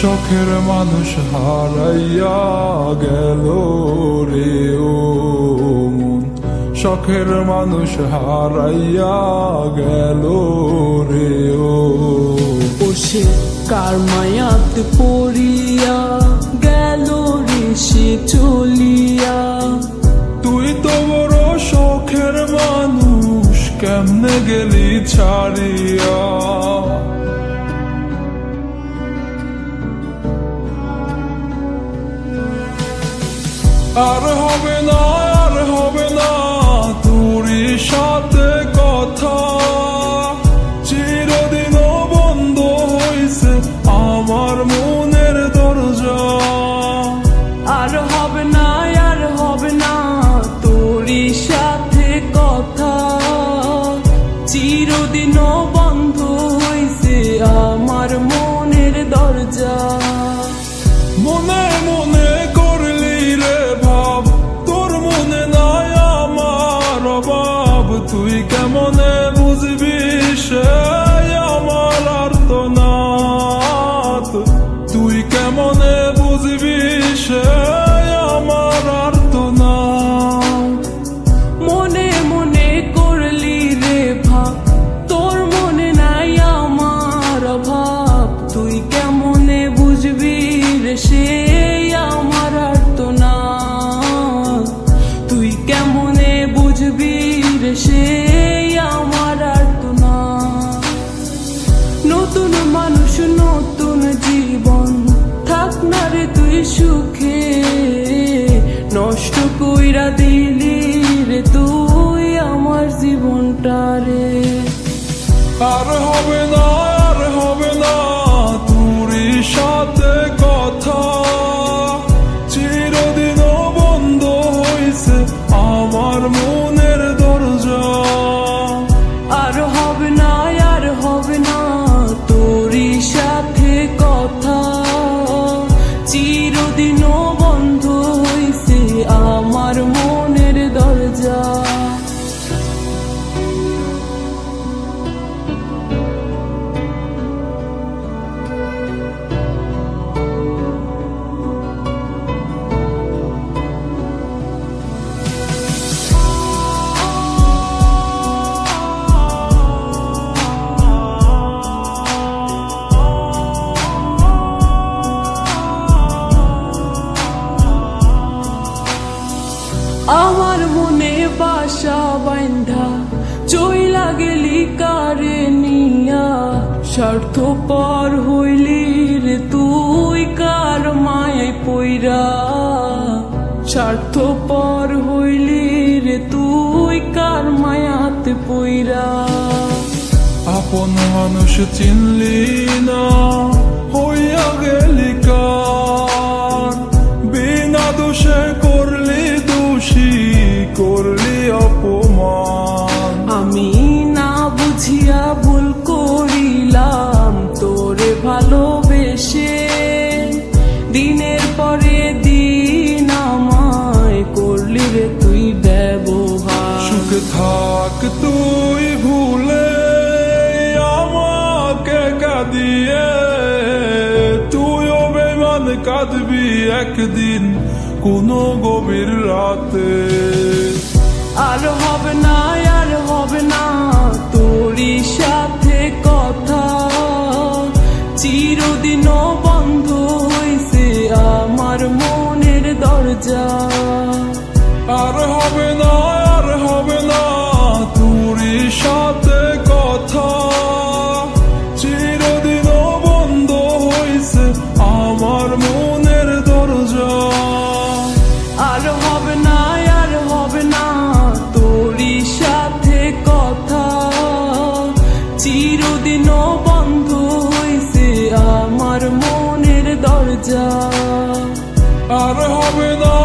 শখের মানুষ হারাইয়া গেল রে ও মন, শখের মানুষ হারাইয়া গেল রে ও। সে কার মায়াত পড়িয়া গেল রে সে চলিয়া। তুই তো বড় শখের মানুষ, কেমনে গেলি ছাড়িয়া। আর হবে না, আর হবে না তোরই সাথে কথা, চিরদিনও বন্ধ হইছে আমার মনের দরজা। আর হবে না, আর হবে না তোরই সাথে কথা, চিরদিনও বন্ধ হইছে আমার মনের দরজা। মনে মনে করলি রে ভাব, তোর মনে নাই আমার অভাব। তুই কেমনে বুঝবি সে আমার আর্তনাদ, তুই কেমনে বুঝবি সে আমার আর্তনাদ। মনে মনে করলি রে ভাব, তোর মনে নাই আমার অভাব। তুই কেমনে বুঝবি রে সে আমার আর্তনাদ, তুই কেমনে বুঝবি রে সে আমার আর্তনাদ। নতুন মানুষ নতুন জীবন, থাক না রে তুই সুখে, নষ্ট কইরা দিলি রে তুই আমার জীবনটা রে। আর হবে না, আর হবে না তোরই সাথে কথা, চিরদিনও বন্ধ হইছে আমার মনের দরজা। আর হবে না, আর হবে না তোরই সাথে কথা, চিরদিনও বন্ধ হইছে আমার মনের দরজা। আমার মনে বাসা বাইন্ধা চইলা গেলি কারে নিয়া, স্বার্থপর হইলি রে তুই কার মায়ায় পইরা। স্বার্থপর হইলি রে তুই কার মায়াতে পইরা। আপন মানুষ চিনলি না, হইয়া গেলি কার, বিনা দোষে করলি দোষী, করলি অপমান। আমি না বুঝিয়া ভুল করিলাম তোরে ভালোবেসে, দিনের পরে দিন আমায় করলি রে তুই ব্যবহার। সুখে থাক তুই ভুলে আমাকে কাঁদিয়ে, তুইও বেমান কাঁদবি একদিন কোনো গভীর রাতে। আর হবে না, আর হবে না তোরই সাথে কথা, চিরদিনও বন্ধ হইছে আমার মনের দরজা। আর হবে না, আর হবে না তোরই সাথে কথা, চিরদিনও বন্ধ হইছে আমার মনের দরজা। আর হবে না, আর হবে না তোরই সাথে কথা, চিরদিনও বন্ধ হইছে আমার মনের দরজা। আর হবে না,